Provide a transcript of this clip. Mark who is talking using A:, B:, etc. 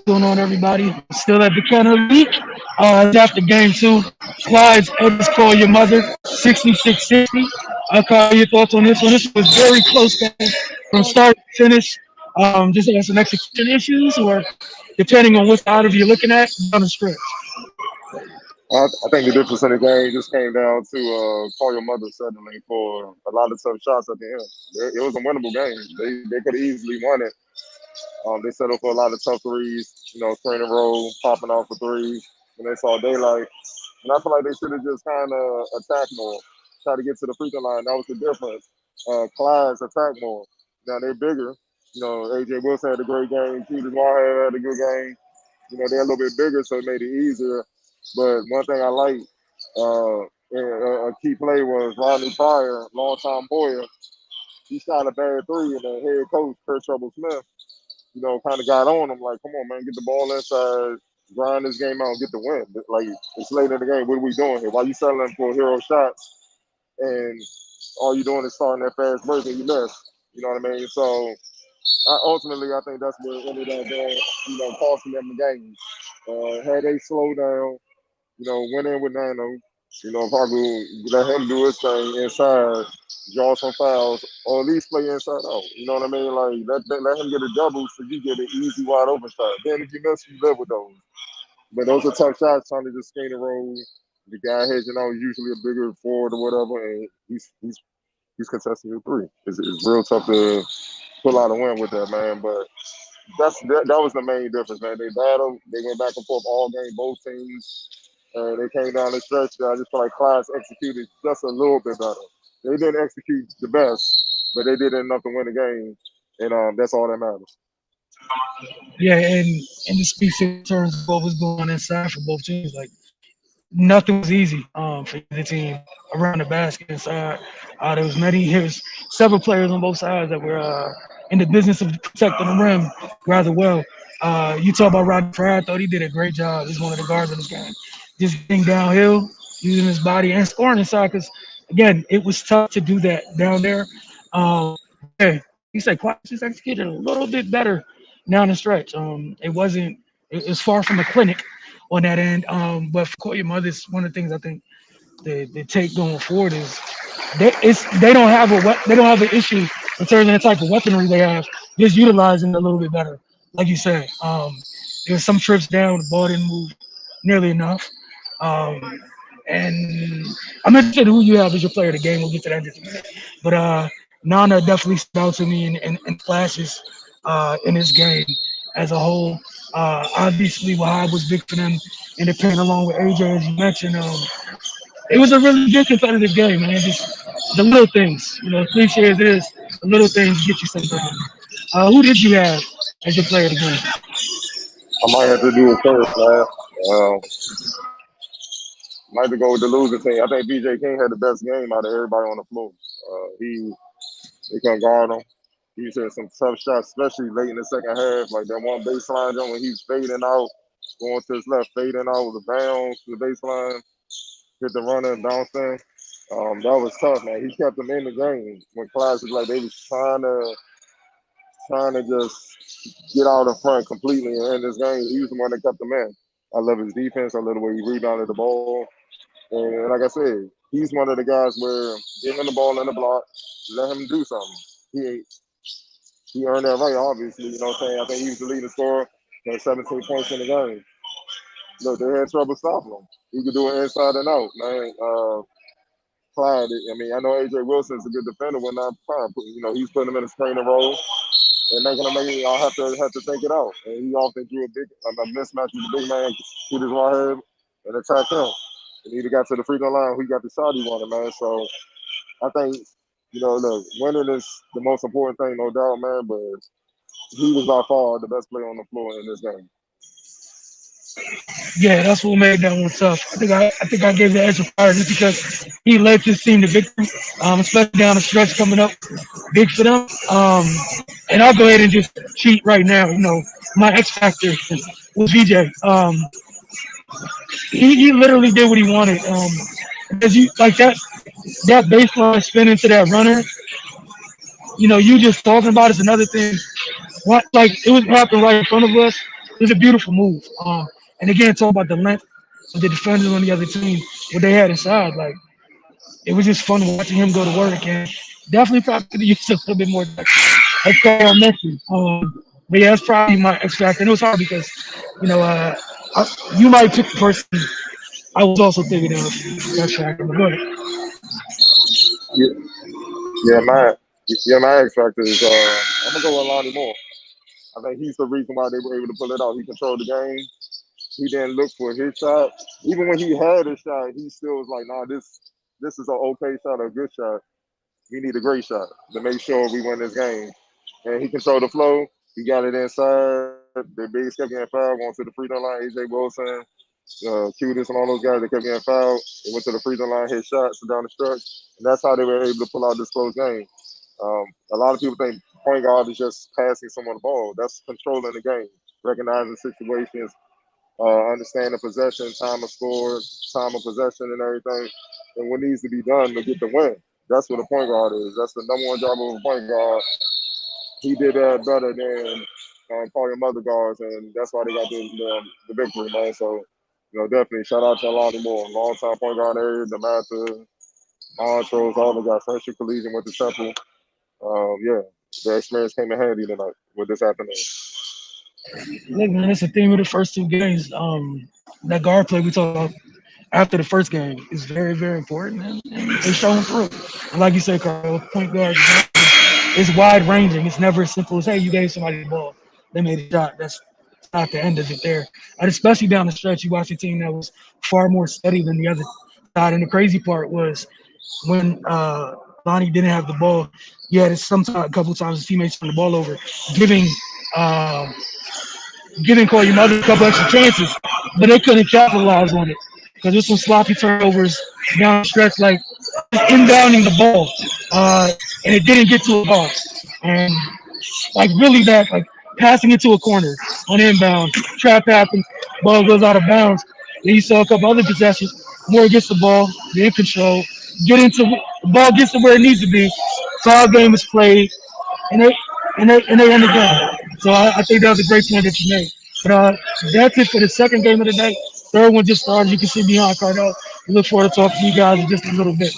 A: going on, everybody? Still at the Canada Week. It's after game two. Clyde's Edis Call Your Mother, 66-60. Kyle, your thoughts on this one? This was very close game from start to finish. Just had some execution issues, or depending on what side of you're looking at, down the stretch.
B: I think the difference in the game just came down to call your mother settling for a lot of tough shots at the end. It was a winnable game. They could have easily won it. They settled for a lot of tough threes, screen and roll, popping off for threes when they saw daylight. And I feel like they should have just kind of attacked more, try to get to the free throw line. That was the difference. Clyde's attack more. Now they're bigger. AJ Wilson had a great game. Peters Warhead had a good game. They're a little bit bigger, so it made it easier. But one thing I like, a key play was Rodney Pryor, longtime Boyer. He shot a bad three, and the head coach, Kurt Trouble Smith, kind of got on him like, come on, man, get the ball inside, grind this game out, and get the win. Like, it's late in the game. What are we doing here? Why you settling for hero shots and all you doing is starting that fast break and you miss? You know what I mean? So, ultimately, I think that's what ended up doing, costing them the game. Had they slowed down, went in with Nano, probably let him do his thing inside, draw some fouls, or at least play inside out. You know what I mean? Like, let him get a double so you get an easy wide open shot. Then if you miss, you live with those. But those are tough shots trying to just skate and roll. The guy hedging out is usually a bigger forward or whatever, and he's contesting your three. It's real tough to pull out a win with that, man. But that was the main difference, man. They battled, they went back and forth all game, both teams. They came down the stretch. I just feel like Clyde executed just a little bit better. They didn't execute the best, but they did enough to win the game, and that's all that matters.
A: Yeah, and to speak in terms of what was going on inside for both teams, like nothing was easy for the team around the basket inside. There was several players on both sides that were in the business of protecting the rim rather well. You talk about Rodney Pryor. I thought he did a great job. He's one of the guards in this game, just getting downhill, using his body and scoring inside. Because again, it was tough to do that down there. Yeah, like you said, Clark just executed a little bit better down the stretch. It wasn't. It was far from a clinic on that end. But for Koya Mothers, one of the things I think the take going forward is they don't have they don't have an issue in terms of the type of weaponry they have, just utilizing it a little bit better. Like you said, there was some trips down, the ball didn't move nearly enough. Um, and I'm interested in who you have as your player of the game. We'll get to that in just a minute. But Nana definitely stood out to me in flashes in this game as a whole. Obviously, Wahab was big for them in the paint along with AJ, as you mentioned. It was a really good competitive game, man. Just the little things, cliche as it is, the little things get you sometimes. Who did you have as your player of the game?
B: I might have to do it first, man. Might have to go with the losing team. I think BJ King had the best game out of everybody on the floor. They couldn't guard him. He was hitting some tough shots, especially late in the second half. Like that one baseline jump when he's fading out, going to his left, fading out with the bounce to the baseline, hit the runner and bouncing. That was tough, man. He kept them in the game when Clyde was like they was trying to just get out in front completely and end this game. He was the one that kept them in. I love his defense. I love the way he rebounded the ball. And like I said, he's one of the guys where give him the ball in the block, let him do something. He he earned that right, obviously. You know what I'm saying? I think he was the leading scorer. Had 17 points in the game. Look, they had trouble stopping him. He could do it inside and out, man. Clyde, I mean, I know AJ Wilson's a good defender when not prime. He's putting him in a screen and roll and making him maybe I'll have to think it out. And he often drew a mismatch with the big man, shoot his right head and attack him. And he either got to the free throw line, who got the shot he wanted, man. So I think, look, winning is the most important thing, no doubt, man. But he was by far the best player on the floor in this game.
A: Yeah, that's what made that one tough. I think I gave the edge to Pryor just because he led his team to victory, especially down the stretch coming up, big for them. And I'll go ahead and just cheat right now. My X factor was VJ. He literally did what he wanted. As you like that baseline spin into that runner. You just talking about is another thing. What like it was happening right in front of us. It was a beautiful move. And again, talk about the length of the defenders on the other team, what they had inside. Like it was just fun watching him go to work, and definitely probably could have used a little bit more depth, like Carl mentioned. But yeah, that's probably my X factor. And it was hard because, you know, I, you might pick the person I was also thinking of X factor. But go ahead.
B: Yeah, yeah, my X factor is I'm gonna go with Lonnie Moore. I think he's the reason why they were able to pull it out. He controlled the game. He didn't look for his shot. Even when he had a shot, he still was like, "Nah, this is an okay shot, a good shot. We need a great shot to make sure we win this game." And he controlled the flow. He got it inside. The bigs kept getting fouled, going to the free throw line. AJ Wilson, Cutest, and all those guys, they kept getting fouled. They went to the free throw line, hit shots down the stretch, and that's how they were able to pull out this close game. A lot of people think point guard is just passing someone the ball. That's controlling the game, recognizing situations, understanding possession, time of score, time of possession, and everything, and what needs to be done to get the win. That's what a point guard is. That's the number one job of a point guard. He did that better than all your mother guards, and that's why they got the victory, man. So, definitely shout out to Lonnie Moore, long time point guard area, the Master, Montrose, all the guys, Friendship Collegian with the Temple. Yeah, the experience came in handy tonight with this afternoon.
A: Look, man, it's the theme of the first two games. That guard play we talked about after the first game is very, very important, and it's showing through. And like you said, Carl, point guard is wide ranging. It's never as simple as hey, you gave somebody the ball, they made a shot. That's not the end of it there. And especially down the stretch, you watch a team that was far more steady than the other side. And the crazy part was when Lonnie didn't have the ball, he had sometimes a couple times his teammates turn the ball over, giving um, giving Kobe Mother a couple extra chances, but they couldn't capitalize on it because there's some sloppy turnovers down the stretch, like inbounding the ball, and it didn't get to a box, and like really bad, like passing into a corner on inbound, trap happens, ball goes out of bounds. Then you saw a couple other possessions. Moore gets the ball, they're in control, get into the ball gets to where it needs to be. Foul game is played, and they win the game. So I think that was a great point that you made. But that's it for the second game of the day. Third one just started. You can see beyond Cardell. We look forward to talking to you guys in just a little bit.